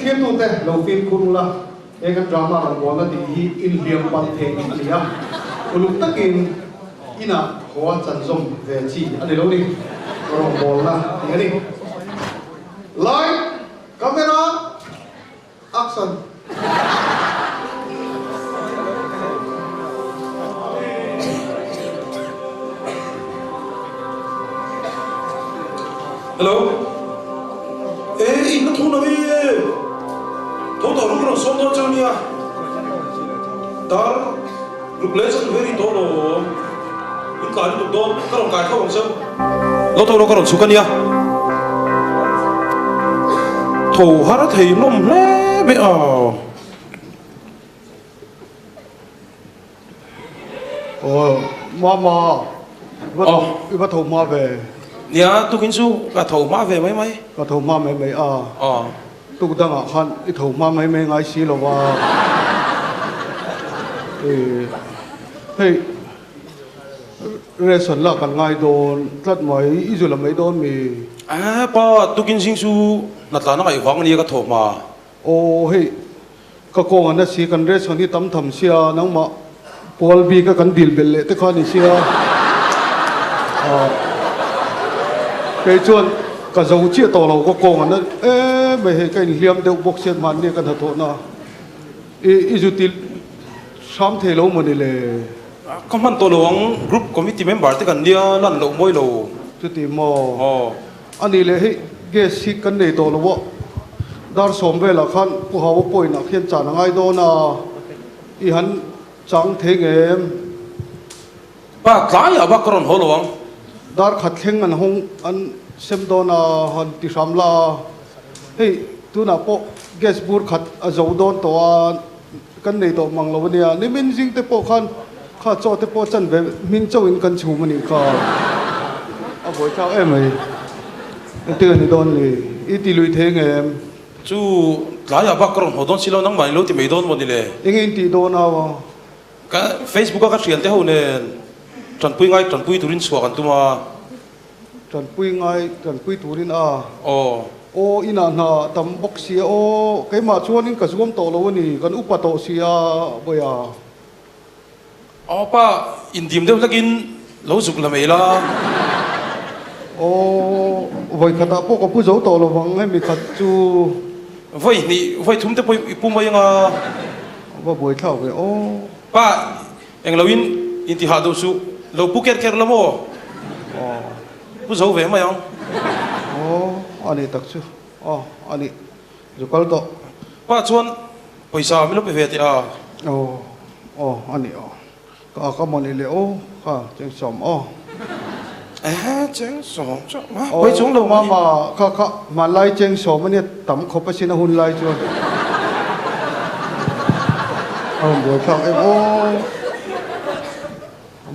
khiết tute lâu phim kurula cái drama Rawngbawlna thì in liềm bát thế in liya uluk takin ina hoa chân zoom về chi anh lâu đi Rawngbawlna thì anh đi light camera action. Hello. Ê, nó thu nào đi? Thấu tao lúc nào sống đó chơi nha. Ta lúc lấy rất very to rồi. Những cái lúc đó các đồng cài không bằng sân. Nó thấu nó các đồng số cân nha. Thấu hát thấy lom lé bé à. Mama. Bắt thấu ma về. Dạ, tôi kính su cả thầu má về mấy mấy. Cả thầu má mấy mấy à. Tôi đang ở khăn, cái thầu má mấy mấy ngay xí rồi và. Hey, restaurant là cần ngay đồn, rất mấy, ít rồi là mấy đồn mì. À, ba, tôi kính su, nát là nó cái vắng này cái thầu mà. Hey, cái con anh xí cần restaurant đi tắm thầm xí à, nóng mà, Paul bị cái cần deal belle, thế con này xí à. Cái chuyện cả dấu chia tổ lầu có con anh ê bây cái liam đều bốc xếp màn này cái thật thốt na ý dù tin sắm thế lâu mà này lệ không hẳn tổ lầu group committee member thì cần đi lần lầu mỗi lầu chú tìm mò anh này lệ cái xí cái này tổ lầu dar sawm về là khăn của họ bôi na khiên trả ngay đó na ý hắn chẳng thế nghe ba cái à ba Kohhran Hall-ah dar khát khen anh hong anh xem đó na han ti sam la hey tu na po guest bur khat a zo don to kan nei to mang lo nia ni min jing te po khan kha cho te po chan ve min chau in kan chu mani kha a boi chao em ai te ni don ni i ti lui the nge em chú cái à ba Kohhran Hall-ah xí lâu nắng mày lâu thì mấy đón một đi lệ in ti do na wa cái Facebook các truyền thế hậu nè Dawrpui ngay Dawrpui turin suak kan tuma Dawrpui turin a ina na tam box sia cái mà chuan in ka zoom to lo ni kan upa to sia boya pa indim deuh lakin lo zuk la mai la voi khata po ko pu zo to lo wang mi khat chu voi thum te poi pu mai nga va boi thau ve pa eng lawin inti ha do su lo pu ker la mo pu zo ve mai ang ani tak chu ani zukal to pa chuan paisa mi lo pe ve ti a ani ka moni le ka cheng som cheng som cha ma poi chung lo ma ka ma lai cheng som ani tam kho pa sin hun lai chu boi thang em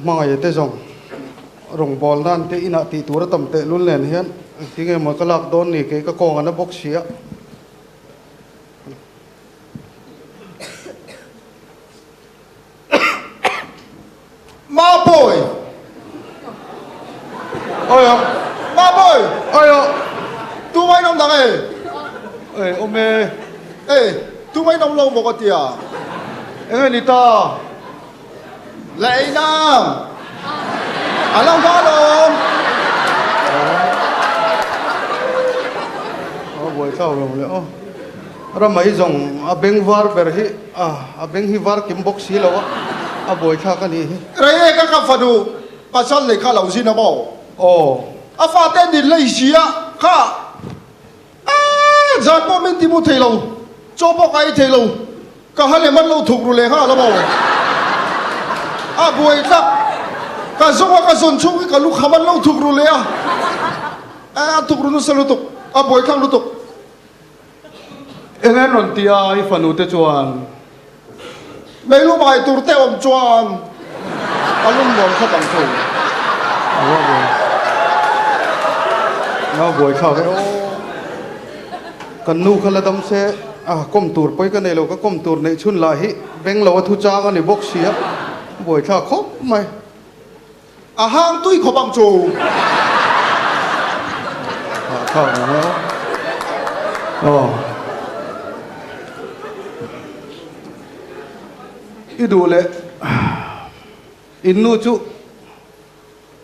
Hmangaih te zong Rawngbawlna te ina ti tura tam te lun len hian ti nge ma kalak don ni ke ka kong ana box sia ma boy ma boy tu mai nom dang ome tu mai nom lo mo ka tia ni ta Lệ Nam Aleng có luôn buổi sau rồi lẽ ra mấy dòng vengthar berhi beng hivar kim box hi lo buổi sau cái này rồi cái phật du pasal này khá lâu xin nó bảo phát tên đi lấy gì á khá giờ có mình tìm một thầy lâu cho bọc ai thầy lâu cả hai lần mất lâu thuộc rồi khá là bảo buổi tak ka zonga ka zon chung ka lu khaman lo thuk ru le thuk ru no salutuk buổi khang lutuk engan ron tia I fanu te chuan mấy lu bai tur te om chuan alum bom kha tang chu buổi khao cái kan nu khala dam se kom tur poi ka nei lo ka kom tur nei chun la hi beng lo thu cha ka ni box sia buổi thà khóc mày hang tui khó bằng chủ idu le innu chu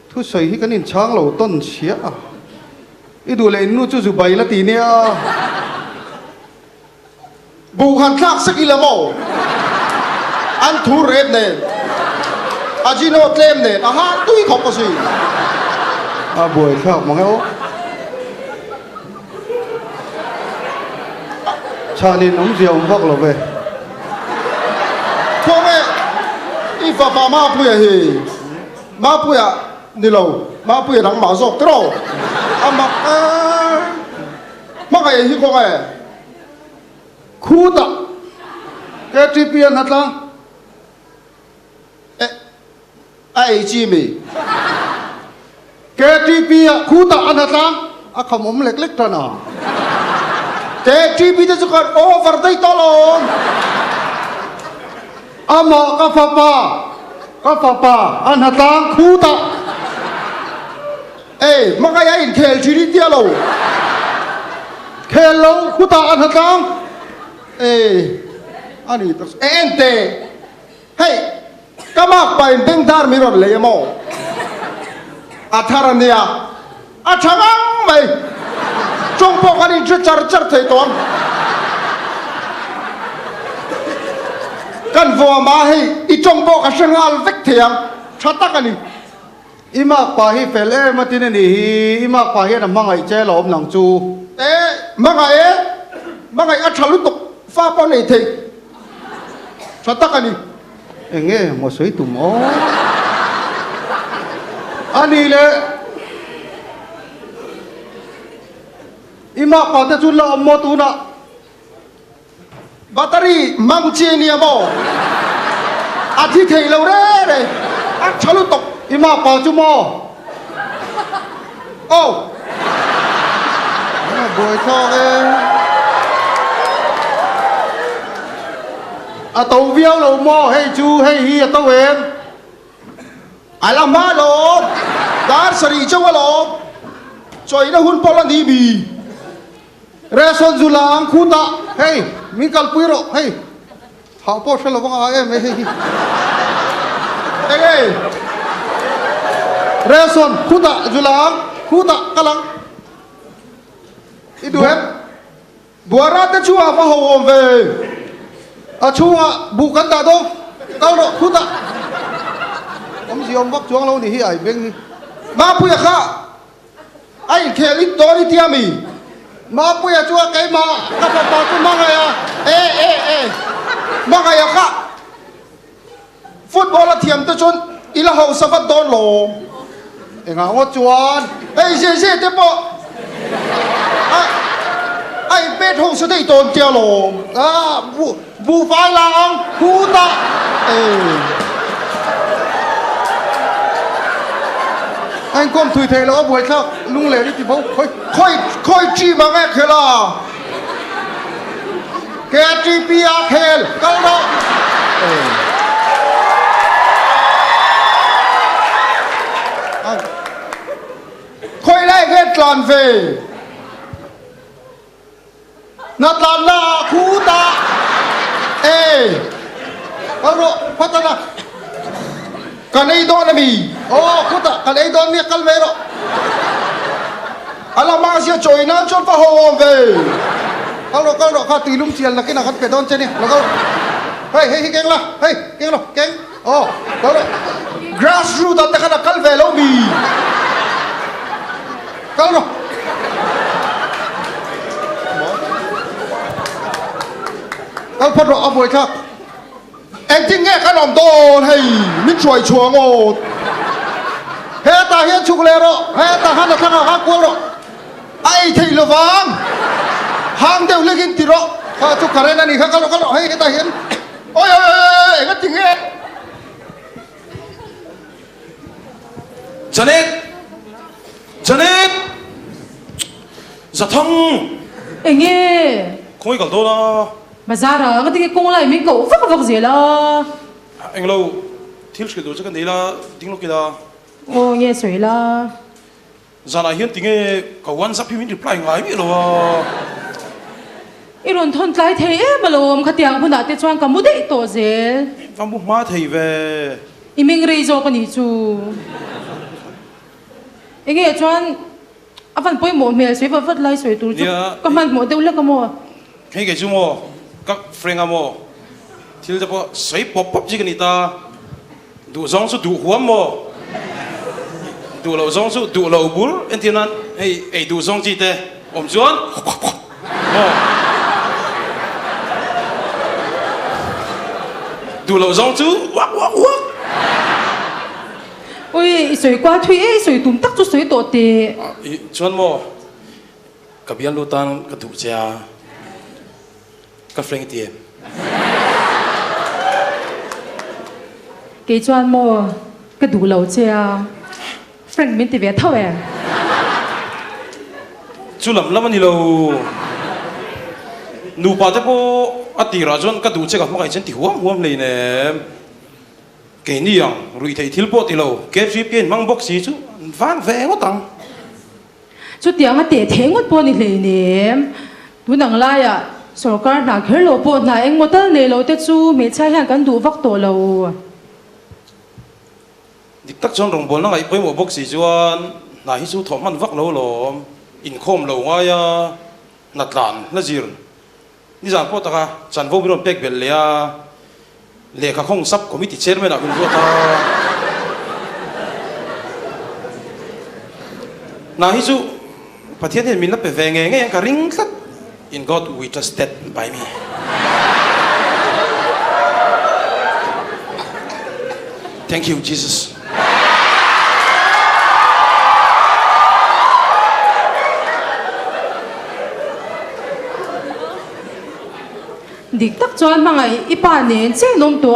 thu soi hi kan in chang lo ton chia idu le innu chu zu bai la ti nia bu han thak sak ilamo an thu red ne ajino claim ne aha tui khop ko si a buổi khóc mà nghe cha nên ông diều ông vóc là về ko me I fa ma pu ya hi ma pu ya ni lo ma pu ya dang ma zok tro ama ma ga hi ko ga khu ta KTP hạt lang ai chi mi KTP khu ta hạt lang à không ôm lệch lệch ra nào KTP ta chu kan over dai to lo ama ka papa an hạt lang khu ta ma ga ya in khel chi ri tia lo khel lâu khu ta an hạt lang ani to ente hey kama pa in vengthar mi ro le mo atharania achang mai trong po kan in char thei ton kan vo ma hi I trong po ka sengal vek thiang thata kan ni ima pa hi fel ma tin ni hi ima pa hi na mangai che lawm lang chu mangai Achangtute fa po nei thei thata kan ni nghe một suy tụm ó anh đi lệ ima có thể chun là một tu na battery mang chi ni mo athi thei lo re Achangtute ima có chu mo buổi thọ à tàu viêu lầu mò hay chu hay hi à tàu em alam ma lo dar sari chawa lo choi na hun pola ni bi reson zulang khu ta hey mi kalpui ro hey hao po shalo bang em hey hey reson khu ta zulang khu ta kalang idu em buara ta chuwa fa ho ve à chua bukan ta đâu tao đó khu ta ông gì ông bắc chuang lâu thì hi ai bên ma pu ya kha ai kheli to ni tia mi ma pu ya chua cái ma ka pa pa ku ma ya ma ga ya kha football la thiam ta chon ila ho sa fa don lo ngà ngó chuan je te po ai bet ho sa dei ton tia lo à bu phai lang khu ta anh con thui thề lo buổi khác lung lệ đi thì bố khoi chi ma nghe khela KTP khel câu đó khoi lai get lan về nát lan na khu ta câu đó phát ra kan ei do na mi khu ta cái đấy đó nghe câu về đó ala ma sia choi na chon fa ho về câu đó khá tùy lung chiền là cái nào khát bể đón trên này là câu hey keng la keng lo keng câu đó grassroots ta kana kal ve lo mi câu đó câu phát rõ buổi khác em tin nghe cái lòng to hay mình chuối chuồng ngô he ta hiên chuk le ro he ta han thang ha kwal ro ai thầy lo vang hàng đều lên cái tiro ha chuk kare na ni ha kal ro he ta hiên ôi cái tiếng nghe Janet dạ thông nghe không có đâu đó mà ra đó cái tiếng công lại mình cậu phát vào gì là anh lâu thiếu cái đồ chắc cái đấy là tiếng lúc kia đó nghe sủi là giờ này hiện tiếng nghe cậu quan sắp phim reply ngay biết rồi iron thon tlai thei balom khatiang phuna te chuan kamu dei to zel vang bu ma thei ve iming rei zo ka ni chu enge chuan avan poi mo mel se va vat lai soi tur chu kaman mo deula ka mo hei ke chu mo các friend amo thil japo sei pop pop ji ni ta du zong su du huam mo du lo zong su du lo bul entinan ei du zong ji te om chuan du lo zong chu wak wak wak ôi soi qua thui ấy soi tum tắc chu soi to te chuan mo ka bial lutan ka du cha ka friend ti cái chuan mo cái đủ lâu chưa friend mình thì về thâu à chu lam lam ani lo nu pa te po ati ra jon ka du che ka ma kai chen ti huam huam le ne ke ni yang rui thei thil po ti lo KTP mang box si chu vang ve ngo tang chu tiang a te theng ngot po ni le ne tu nang la ya sarkar na khel lo po na eng motal ne lo te chu me cha hian kan du vak to lo dik tak chon Rawngbawlna ngai poi mo box si chuan na hi chu thom man vak lo lo in khom lo nga ya natlan na zir ni zan po ta ka chan vo biron pek bel le a le ka khong sap committee chairman a bin ro ta na hi chu pathian hin min la pe ve nge ka ring tlat in God we trusted by me thank you Jesus dik tak chuan mangai ipa nen che nom to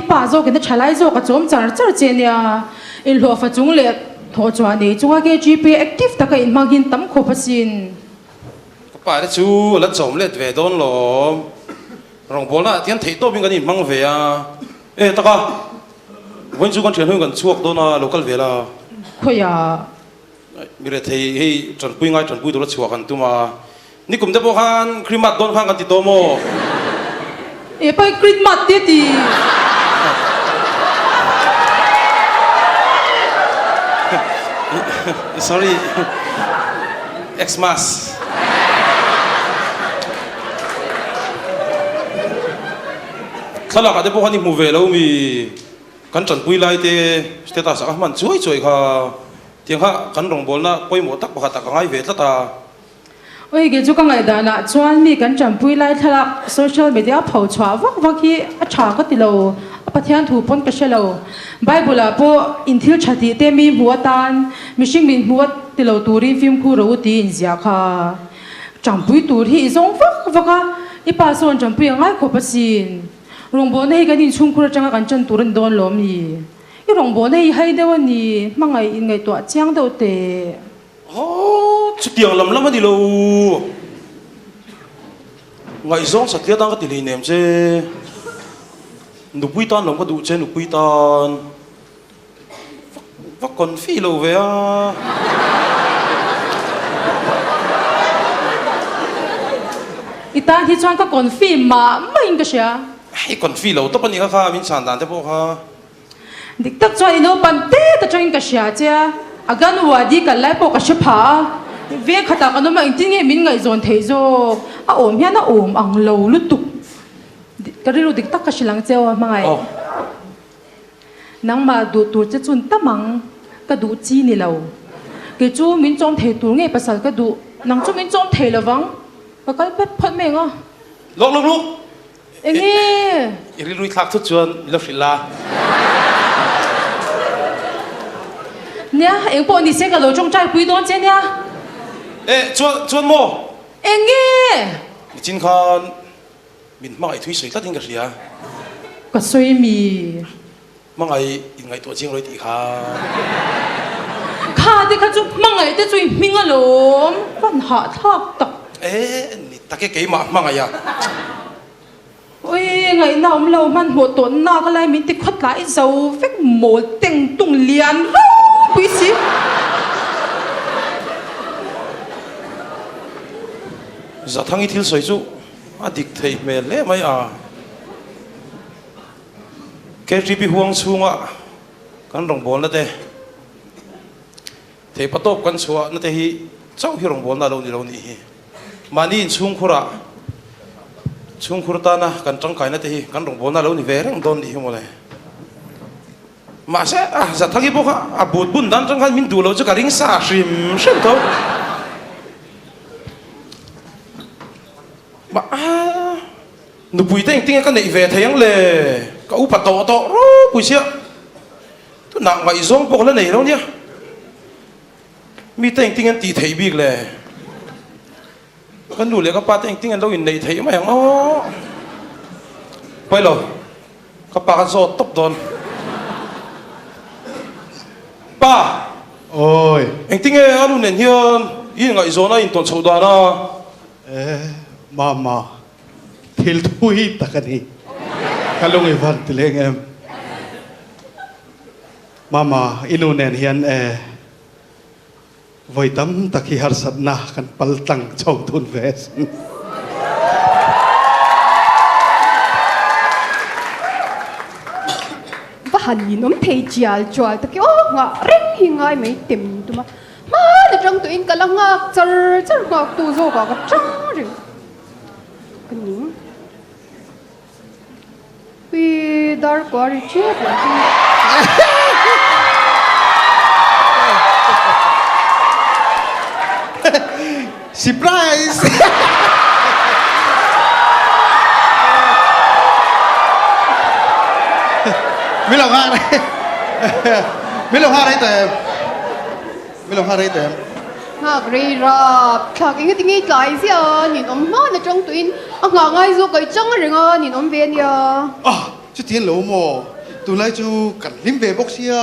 ipa zo ke thalai zo ka chom char char che nia in lo fa chung le tho chuan ni chunga ke GP active ta ka in hmingin tam kho pasin pa de chu la chom let ve don lo Rawngbawlna tian thei to bin kan in mang ve a e ta ka wen chu kan thian hu kan chuak do na local ve la khoya mi re thei hei Lalzarliani ngai Lalzarliani do la chuak kan tu ma ni kum de bo khan krimat don khan kan ti to mo e pai crit mat te ti sorry Xmas sala ka de bo khan ni mu ve lo mi kan Lalzarliani lai te status a man chuai chuai kha tiang kha kan Rawngbawlna poi mo tak pakhat ka ngai ve tla ta oi ge chu ka ngai da na chuan mi kan champui lai thalak social media phau chwa vak vak hi a tha ka ti lo a pathian thu pon ka shelo bible a po in thil thati te mi huatan mishing min huat ti lo turin film khu ro ti in zia kha champui tur hi zong vak vaka ipa son champui ngai kho pasin Rawngbawlna hi kan in chung khura changa kan chan turin don lo mi i Rawngbawlna hi hai dewa ni mangai in ngai to chiang do te chu tiang lam lam ani lo ngai zong sa tia tang ka ti le nem che nu pui tan lom ka du che nu pui tan vak kon fi lo ve a itan hi chuan ka kon film ma mai ka sha ai kon fi lo to pani kha min san dan te po kha dik tak chuan ino pan te ta chuan ka sha cha agan wadi ka lai po ka shapha ve khata ka no ma tin nge min ngai zon thei zo a om hian a om ang lo lu tu ka ri ru dik tak ka shilang chewa mangai nang ma du tur che chun tamang ka du chi ni lo ke chu min chom thei tur nge pasal ka du nang chu min chom thei lawang ka kal pet phat me nga lok enge iri lui thak thu chuan lo frila nia eng po ni se ka lo chong chai pui don che nia e chuan mo enge chin khan min mai thui soi tlatin ka ria ka soi mi mangai in ngai to jing roi ti kha kha de kha chu mangai te chui hminga lom pan ha thak tak e ni take ke ma mangai ya ôi ngày nào lâu man một tuần na cái lai mình tích khuất lại dầu vết một tiếng tung liền quý sĩ za thangi thil soi chu adik thei mel le mai a KTP huang chunga kan Rawngbawlna te thei patop kan chua na te hi chau hi Rawngbawlna lo ni hi mani in chung khura chung khurta na kan tangkai na te hi kan Rawngbawlna lo ni ve reng don ni hi mo le ma se a za thagi bo kha a but bun dan tang khan min du lo cha ka ring sa shrim shem tho ma nu pui teng ting ka nei ve thayang le ka u pa to ro pui sia tu na ngai zong pok la nei lo nia mi teng ting an ti thei bik le kan du le ka pa teng ting an lo in nei thei ma yang o pai lo ka pa kan so top don pa ôi anh tiếng nghe anu nền hiền yên ngại gió na in tuần sầu đà na mama thil thui takani kalung ivan tileng em mama inu nen hian voi tam taki har sat na kan paltang chau thun ves hành nôm thầy chial choal ta kêu ngạ ring hi ngai mấy tìm tu mà là trong tụi in cả lăng ngạc char char ngạc tu zo cả cái trăng rồi cái nín vì dar quá đi chết rồi surprise mi lòng ha đấy mi lòng ha đấy tèm mi lòng ha đấy tèm ngạc rì ra thằng cái tiếng nghe lại xí à nhìn ông má là trong tụi in ngạc ngay zo cái trăng rồi à nhìn ông về đi à chú tiền lỗ mồ tụi lại chú cần lim về bốc xia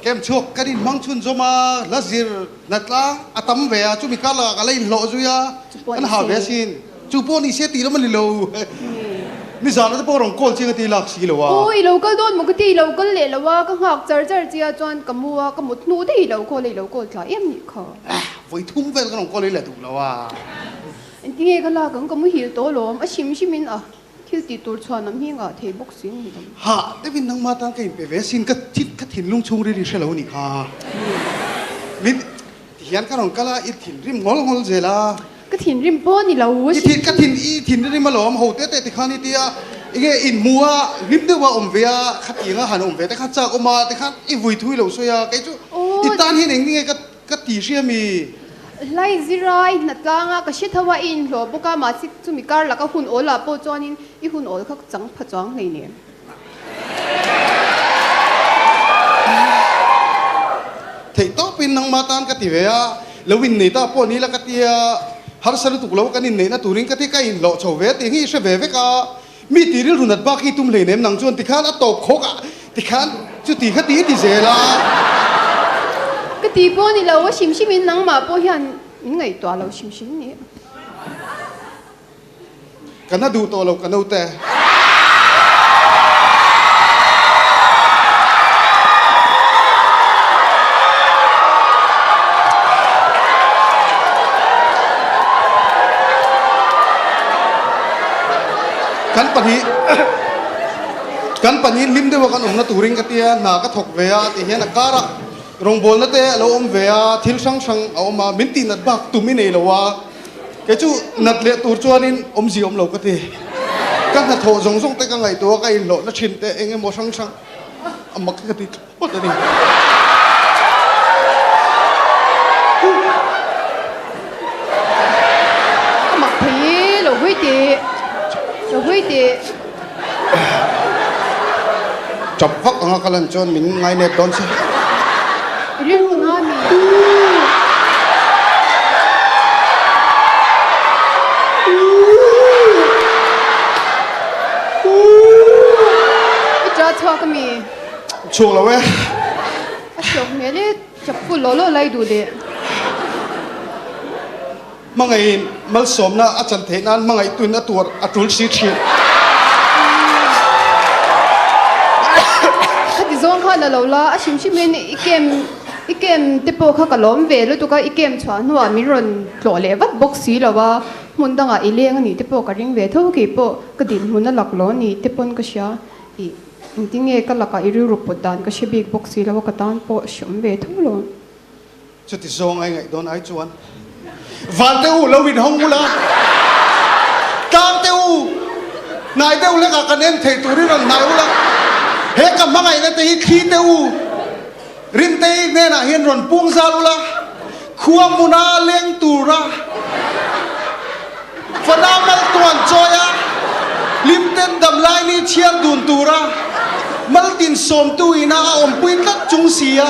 kem chuộc cái đi mang chun zo mà lá zir nát lá tắm về chú mi cá là cái lấy lộ rồi à cái hào về xin chú po ni xe tí nó mà lâu mi giờ nó sẽ po rong côn chi cái tí lạc xí lâu à ôi lâu cái đôn một cái tí lâu cái lệ lâu à cái ngạc char char chia chọn cái mua cái một nụ thì lâu cô trả em nhỉ khó với thum về cái rong côn lấy là tụi lâu à anh tiếng nghe cái là cái mua hiểu tổ lắm à xím min à thiếu tí tổ chọn nằm hiên à thầy bốc xíu gì đó ha để mình nang matang cái về xin cái thìn lung chung đi sẽ lâu nhỉ ha mình hiện cái rong cái là ít thìn rim ngol gì là cái thìn rim po ni lâu ít thìn cái thìn rim mà lom hậu tết thì khăn đi tia cái in mua rim đâu mà về khát yên à hàn vềแต่khát cha màแต่khát ít vui thui lâu xôi à cái chú ít tan hi neng nghe cái tì xia mi lai zirai nat langa ka shit hawa in lo boka ma sik chumi kar la ka hun ola po chonin I hun ol khak chang pha chang nei ne thầy to pin nang matan ka ti ve a lawin nei ta po ni la ka ti har salu tu lo ka ni nei na turing ka ti ka in lo chho ve ti hi se ve ve ka mi ti ril runat ba ki tum le nem nang chon ti khan a top khok a ti khan chu ti kha ti zela cái tí po ni lo sim in nang ma po hian ngei to lo sim ni kana du to lo kana te kan pani lim de wa kan na turing ka tia na ka thok ve a ti hian a kara Rawngbawlna te lo om ve a thil sang a ma min ti nat bak tumi nei lo wa ke chu nat le tur chuanin om ji om lo ka ti kan na tho zong zong te ka ngai to ka in lo na thin te enge mo sang amak ka ti pot ani mặc thì lo hui ti chop vak anga kalan chon min ngai ne don se rin nga mi cha chwa ka mi chung lo we a chok me le chap fu lo lai du de mangai mal som na a chan the nan mangai tun a tur a tul si thi khati zong kha la lo la a sim men ikem te po kha ka lom ve lo tu ka ikem chwa hnuah mi ron tlo le wat box si lo wa มุนดังอ่ะอีเลี้ยงนี่ที่ปกระดิ่งเวทกี่ปกระดิ่งมุนนั่นหลักล้อนี่ที่ปนก็เสียอีจริงๆก็หลักอีรูปปดานก็เสียบิ๊กบ็อกซี่แล้วก็ตานปชมเวทล้อจุดที่สองไอ้ไงโดนไอ้จวนวันเตอูแล้ววินห้องมูละกางเตอูนายเตอูเล็กกันเอ็นเทตุริรันนายอูละเฮกับมังไงนั่นเตอีขีเตอูริมเตอีเนี่ยนะเห็นรอนปุงซาลูละขัวมุนาเลี้ยงตูระฟนามัลตวนจอยะลิมเต็นดำลายนี่เชียนดูนตูระมัลตินสมตูอินาอมปุยตัดจุงเสีย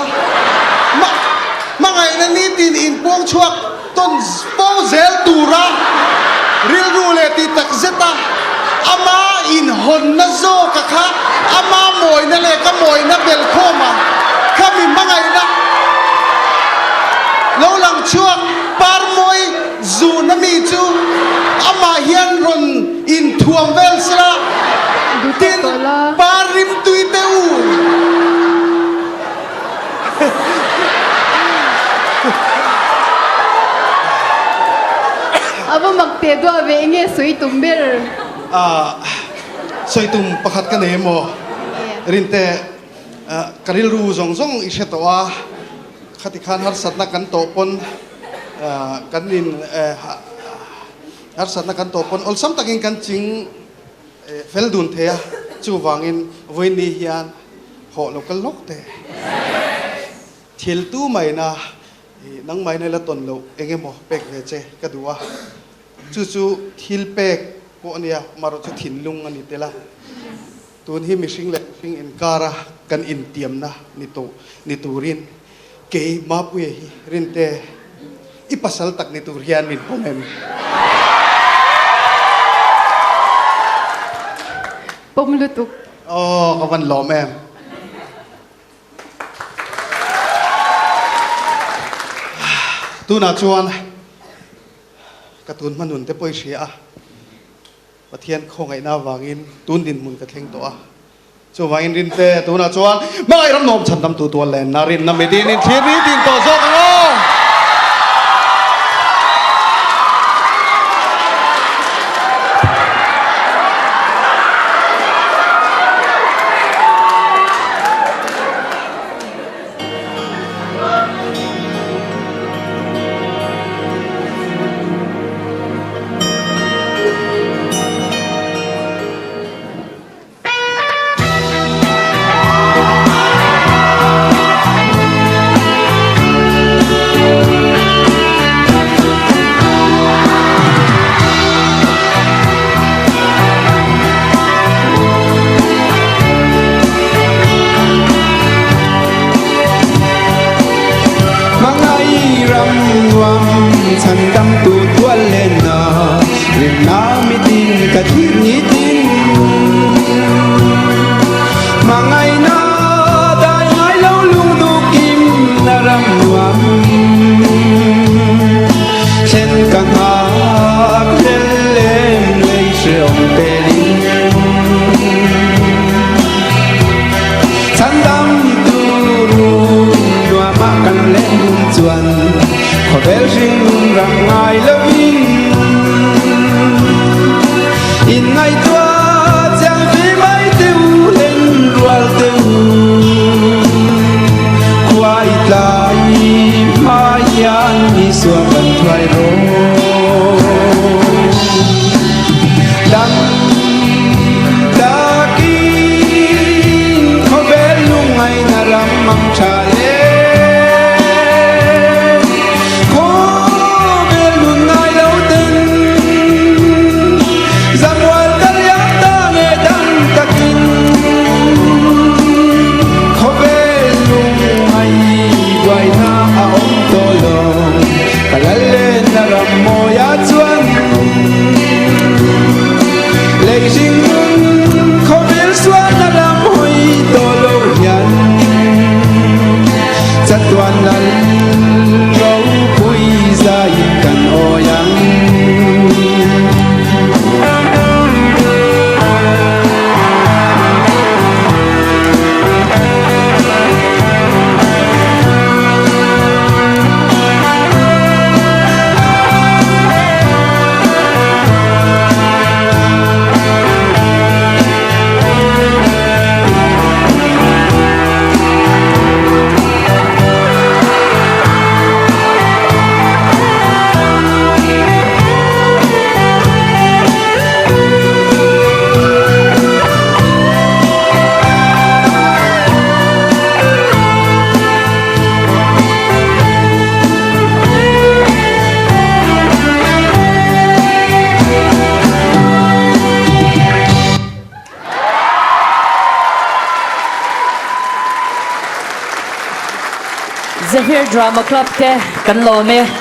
มังไงนั่นนี่ตินอินพวงชวกต้นปาวเซลตูระริลรูเลติตักเซตาอามาอินหอนนัโซกะคะอามาโมยนั่นเลยก็โมยนั่นเบลโคมาข้ามีมังไงนะแล้วหลังช่วงปาร์มวยจูนมีจูอามาเฮียนรอนอินทวมเวลสละตินปาริมตุยเตอูapa makte do ave nge sui tumber soi tum pakhat ka ne mo rinte karil ru zong zong isetowa khati khan har satna kan to pon kanin har satna kan to pon ol sam takin kan ching fel dun thea chu wangin voini hian ho lokal lok te thil tu mai na nang mai na la ton lo engemo pek ve che kadua chu chu thil pek ko ania maro chu thin lung ani tela tun hi mishing le sing in kara kan in tiam na ni turin ke ma pui hi rinte ipasal tak ni turian min pomen pomlutuk oh kawan lawm em tu na chuan katun manun te poi sia pathian khongai na wangin tun din mun ka thleng to a chu wangin rin te tu na chuan mai ram nom chan dam tu to len na rin na medin in thir ri din to zok lo Kalalen na Zephyr Drama Club te kan lawm e